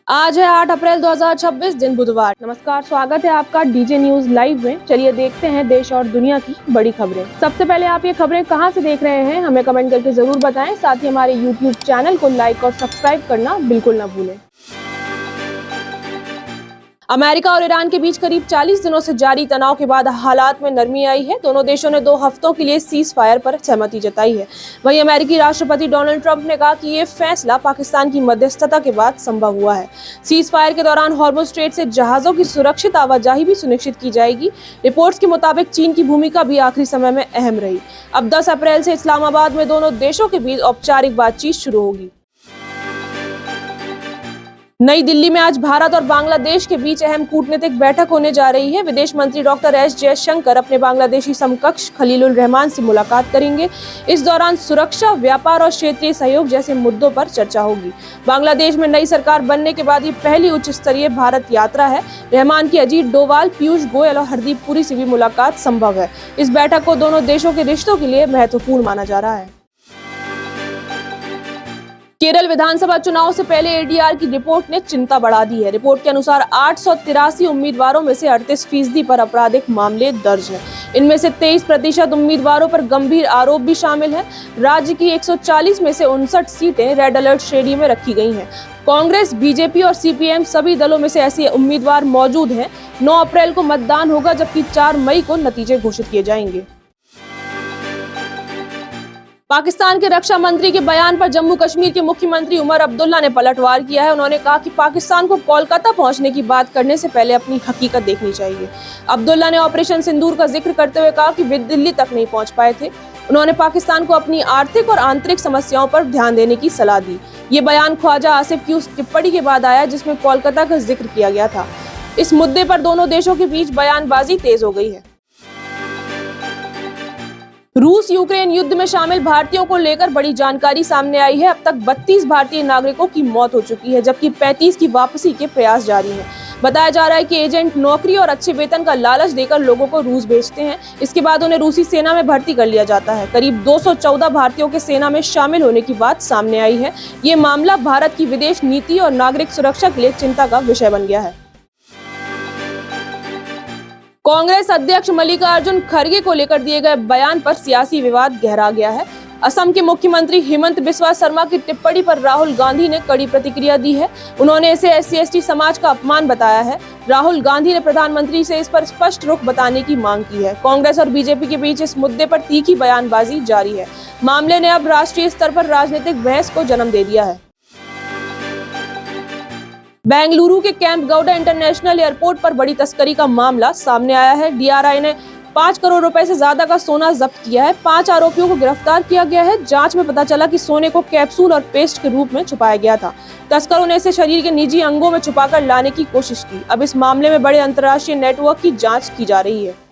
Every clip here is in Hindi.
आज है 8 अप्रैल 2026, दिन बुधवार। नमस्कार, स्वागत है आपका डीजे न्यूज लाइव में। चलिए देखते हैं देश और दुनिया की बड़ी खबरें। सबसे पहले आप ये खबरें कहां से देख रहे हैं, हमें कमेंट करके जरूर बताएं। साथ ही हमारे यूट्यूब चैनल को लाइक और सब्सक्राइब करना बिल्कुल न भूलें। अमेरिका और ईरान के बीच करीब 40 दिनों से जारी तनाव के बाद हालात में नरमी आई है। दोनों देशों ने 2 हफ्तों के लिए सीज फायर पर सहमति जताई है। वहीं अमेरिकी राष्ट्रपति डोनाल्ड ट्रंप ने कहा कि ये फैसला पाकिस्तान की मध्यस्थता के बाद संभव हुआ है। सीज फायर के दौरान हॉर्मुज़ स्ट्रेट से जहाजों की सुरक्षित आवाजाही भी सुनिश्चित की जाएगी। रिपोर्ट्स के मुताबिक चीन की भूमिका भी आखिरी समय में अहम रही। अब 10 अप्रैल से इस्लामाबाद में दोनों देशों के बीच औपचारिक बातचीत शुरू होगी। नई दिल्ली में आज भारत और बांग्लादेश के बीच अहम कूटनीतिक बैठक होने जा रही है। विदेश मंत्री डॉक्टर एस जयशंकर अपने बांग्लादेशी समकक्ष खलीलुर रहमान से मुलाकात करेंगे। इस दौरान सुरक्षा, व्यापार और क्षेत्रीय सहयोग जैसे मुद्दों पर चर्चा होगी। बांग्लादेश में नई सरकार बनने के बाद ये पहली उच्च स्तरीय भारत यात्रा है। रहमान की अजीत डोवाल, पीयूष गोयल और हरदीप पुरी से भी मुलाकात संभव है। इस बैठक को दोनों देशों के रिश्तों के लिए महत्वपूर्ण माना जा रहा है। केरल विधानसभा चुनाव से पहले एडीआर की रिपोर्ट ने चिंता बढ़ा दी है। रिपोर्ट के अनुसार 883 उम्मीदवारों में से 38% पर आपराधिक मामले दर्ज हैं। इनमें से 23% उम्मीदवारों पर गंभीर आरोप भी शामिल हैं। राज्य की 140 में से 59 सीटें रेड अलर्ट श्रेणी में रखी गई हैं। कांग्रेस, बीजेपी और सीपीएम सभी दलों में से ऐसे उम्मीदवार मौजूद हैं। 9 अप्रैल को मतदान होगा, जबकि 4 मई को नतीजे घोषित किए जाएंगे। पाकिस्तान के रक्षा मंत्री के बयान पर जम्मू कश्मीर के मुख्यमंत्री उमर अब्दुल्ला ने पलटवार किया है। उन्होंने कहा कि पाकिस्तान को कोलकाता पहुंचने की बात करने से पहले अपनी हकीकत देखनी चाहिए। अब्दुल्ला ने ऑपरेशन सिंदूर का जिक्र करते हुए कहा कि वे दिल्ली तक नहीं पहुंच पाए थे। उन्होंने पाकिस्तान को अपनी आर्थिक और आंतरिक समस्याओं पर ध्यान देने की सलाह दी। ये बयान ख्वाजा आसिफ की उस टिप्पणी के बाद आया जिसमें कोलकाता का जिक्र किया गया था। इस मुद्दे पर दोनों देशों के बीच बयानबाजी तेज हो गई है। रूस यूक्रेन युद्ध में शामिल भारतीयों को लेकर बड़ी जानकारी सामने आई है। अब तक 32 भारतीय नागरिकों की मौत हो चुकी है, जबकि 35 की वापसी के प्रयास जारी हैं। बताया जा रहा है कि एजेंट नौकरी और अच्छे वेतन का लालच देकर लोगों को रूस भेजते हैं। इसके बाद उन्हें रूसी सेना में भर्ती कर लिया जाता है। करीब 214 भारतीयों के सेना में शामिल होने की बात सामने आई है। ये मामला भारत की विदेश नीति और नागरिक सुरक्षा के लिए चिंता का विषय बन गया है। कांग्रेस अध्यक्ष मल्लिकार्जुन खड़गे को लेकर दिए गए बयान पर सियासी विवाद गहरा गया है। असम के मुख्यमंत्री हिमंत बिस्वा शर्मा की टिप्पणी पर राहुल गांधी ने कड़ी प्रतिक्रिया दी है। उन्होंने इसे SC/ST समाज का अपमान बताया है। राहुल गांधी ने प्रधानमंत्री से इस पर स्पष्ट रुख बताने की मांग की है। कांग्रेस और बीजेपी के बीच इस मुद्दे पर तीखी बयानबाजी जारी है। मामले ने अब राष्ट्रीय स्तर पर राजनीतिक बहस को जन्म दे दिया है। बेंगलुरु के कैंप गौड़ा इंटरनेशनल एयरपोर्ट पर बड़ी तस्करी का मामला सामने आया है। DRI ने 5 करोड़ रुपए से ज्यादा का सोना जब्त किया है। 5 आरोपियों को गिरफ्तार किया गया है। जांच में पता चला कि सोने को कैप्सूल और पेस्ट के रूप में छुपाया गया था। तस्करों ने इसे शरीर के निजी अंगों में छुपाकर लाने की कोशिश की। अब इस मामले में बड़े अंतर्राष्ट्रीय नेटवर्क की जाँच की जा रही है।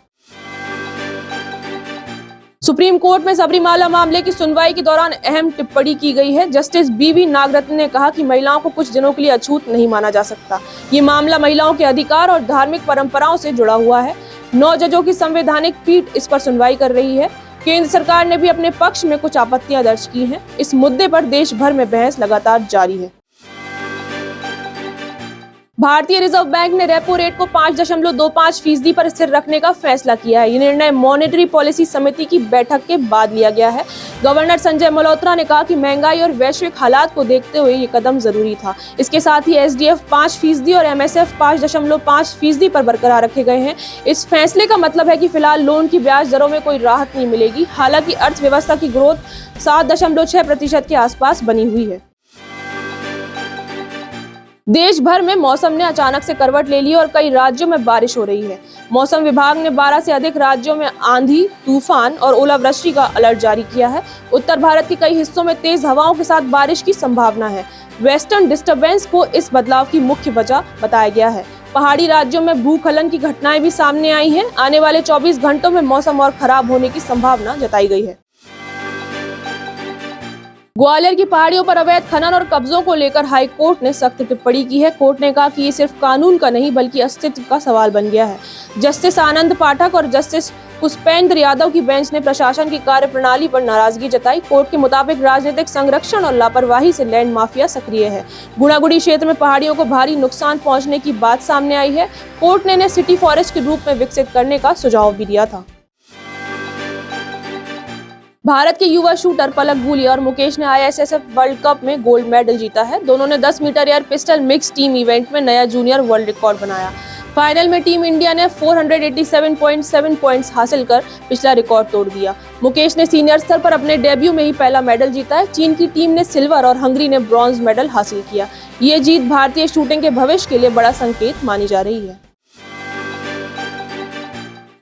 सुप्रीम कोर्ट में सबरीमाला मामले की सुनवाई के दौरान अहम टिप्पणी की गई है। जस्टिस BV नागरत्न ने कहा कि महिलाओं को कुछ दिनों के लिए अछूत नहीं माना जा सकता। ये मामला महिलाओं के अधिकार और धार्मिक परंपराओं से जुड़ा हुआ है। 9 जजों की संवैधानिक पीठ इस पर सुनवाई कर रही है। केंद्र सरकार ने भी अपने पक्ष में कुछ आपत्तियां दर्ज की हैं। इस मुद्दे पर देश भर में बहस लगातार जारी है। भारतीय रिजर्व बैंक ने रेपो रेट को 5.25% पर स्थिर रखने का फैसला किया है। ये निर्णय मॉनेटरी पॉलिसी समिति की बैठक के बाद लिया गया है। गवर्नर संजय मल्होत्रा ने कहा कि महंगाई और वैश्विक हालात को देखते हुए ये कदम जरूरी था। इसके साथ ही SDF 5% और MSF 5.5% पर बरकरार रखे गए हैं। इस फैसले का मतलब है कि फिलहाल लोन की ब्याज दरों में कोई राहत नहीं मिलेगी। हालांकि अर्थव्यवस्था की ग्रोथ 7.6% के आसपास बनी हुई है। देश भर में मौसम ने अचानक से करवट ले ली और कई राज्यों में बारिश हो रही है। मौसम विभाग ने 12 से अधिक राज्यों में आंधी, तूफान और ओलावृष्टि का अलर्ट जारी किया है। उत्तर भारत के कई हिस्सों में तेज हवाओं के साथ बारिश की संभावना है। वेस्टर्न डिस्टर्बेंस को इस बदलाव की मुख्य वजह बताया गया है। पहाड़ी राज्यों में भूस्खलन की घटनाएं भी सामने आई हैं। आने वाले 24 घंटों में मौसम और खराब होने की संभावना जताई गई है। ग्वालियर की पहाड़ियों पर अवैध खनन और कब्जों को लेकर हाई कोर्ट ने सख्त टिप्पणी की है। कोर्ट ने कहा कि ये सिर्फ कानून का नहीं बल्कि अस्तित्व का सवाल बन गया है। जस्टिस आनंद पाठक और जस्टिस पुष्पेंद्र यादव की बेंच ने प्रशासन की कार्यप्रणाली पर नाराजगी जताई। कोर्ट के मुताबिक राजनीतिक संरक्षण और लापरवाही से लैंड माफिया सक्रिय है। गुणागुड़ी क्षेत्र में पहाड़ियों को भारी नुकसान पहुंचने की बात सामने आई है। कोर्ट ने इन्हें सिटी फॉरेस्ट के रूप में विकसित करने का सुझाव भी दिया था। भारत के युवा शूटर पलक गुलिया और मुकेश ने ISSF वर्ल्ड कप में गोल्ड मेडल जीता है। दोनों ने 10 metre air pistol mix team event में नया जूनियर वर्ल्ड रिकॉर्ड बनाया। फाइनल में टीम इंडिया ने 487.7 पॉइंट्स हासिल कर पिछला रिकॉर्ड तोड़ दिया। मुकेश ने सीनियर स्तर पर अपने डेब्यू में ही पहला मेडल जीता है। चीन की टीम ने सिल्वर और हंगरी ने ब्रॉन्ज मेडल हासिल किया। ये जीत भारतीय शूटिंग के भविष्य के लिए बड़ा संकेत मानी जा रही है।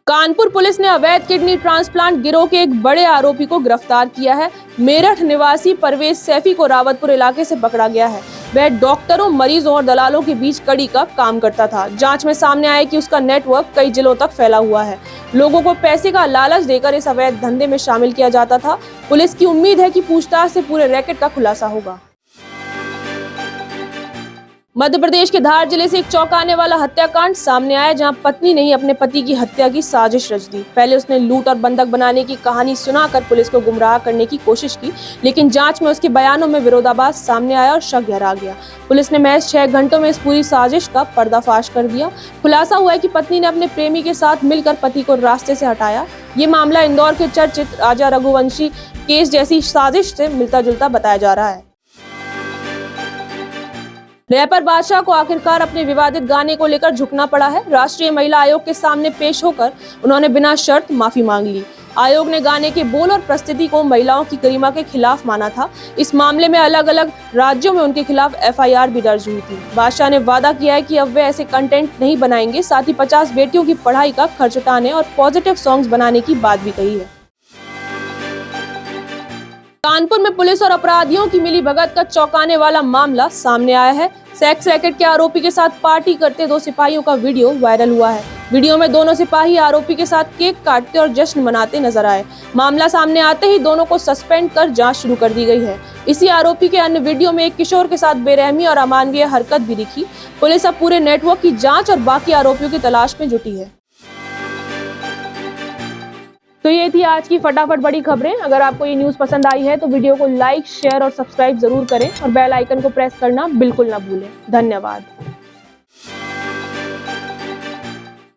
कानपुर पुलिस ने अवैध किडनी ट्रांसप्लांट गिरोह के एक बड़े आरोपी को गिरफ्तार किया है। मेरठ निवासी परवेज सैफी को रावतपुर इलाके से पकड़ा गया है। वह डॉक्टरों, मरीजों और दलालों के बीच कड़ी का काम करता था। जांच में सामने आया कि उसका नेटवर्क कई जिलों तक फैला हुआ है। लोगों को पैसे का लालच देकर इस अवैध धंधे में शामिल किया जाता था। पुलिस की उम्मीद है कि पूछताछ से पूरे रैकेट का खुलासा होगा। मध्य प्रदेश के धार जिले से एक चौंकाने वाला हत्याकांड सामने आया, जहां पत्नी ने ही अपने पति की हत्या की साजिश रच दी। पहले उसने लूट और बंधक बनाने की कहानी सुनाकर पुलिस को गुमराह करने की कोशिश की, लेकिन जांच में उसके बयानों में विरोधाभास सामने आया और शक गहरा गया। पुलिस ने महज 6 घंटों में इस पूरी साजिश का पर्दाफाश कर दिया। खुलासा हुआ है कि पत्नी ने अपने प्रेमी के साथ मिलकर पति को रास्ते से हटाया। ये मामला इंदौर के चर्चित राजा रघुवंशी केस जैसी साजिश से मिलता जुलता बताया जा रहा है। रैपर बादशाह को आखिरकार अपने विवादित गाने को लेकर झुकना पड़ा है। राष्ट्रीय महिला आयोग के सामने पेश होकर उन्होंने बिना शर्त माफी मांग ली। आयोग ने गाने के बोल और प्रस्तुति को महिलाओं की गरिमा के खिलाफ माना था। इस मामले में अलग अलग राज्यों में उनके खिलाफ FIR भी दर्ज हुई थी। बादशाह ने वादा किया है कि अब वे ऐसे कंटेंट नहीं बनाएंगे। साथ ही 50 बेटियों की पढ़ाई का खर्च उठाने और पॉजिटिव सॉन्ग्स बनाने की बात भी कही है। कानपुर में पुलिस और अपराधियों की मिलीभगत का चौंकाने वाला मामला सामने आया है। सेक्स रैकेट के आरोपी के साथ पार्टी करते 2 सिपाहियों का वीडियो वायरल हुआ है। वीडियो में दोनों सिपाही आरोपी के साथ केक काटते और जश्न मनाते नजर आए। मामला सामने आते ही दोनों को सस्पेंड कर जांच शुरू कर दी गई है। इसी आरोपी के अन्य वीडियो में एक किशोर के साथ बेरहमी और अमानवीय हरकत भी दिखी। पुलिस अब पूरे नेटवर्क की जाँच और बाकी आरोपियों की तलाश में जुटी है। तो ये थी आज की फटाफट बड़ी खबरें। अगर आपको ये न्यूज़ पसंद आई है तो वीडियो को लाइक, शेयर और सब्सक्राइब जरूर करें और बेल आइकन को प्रेस करना बिल्कुल ना भूलें। धन्यवाद।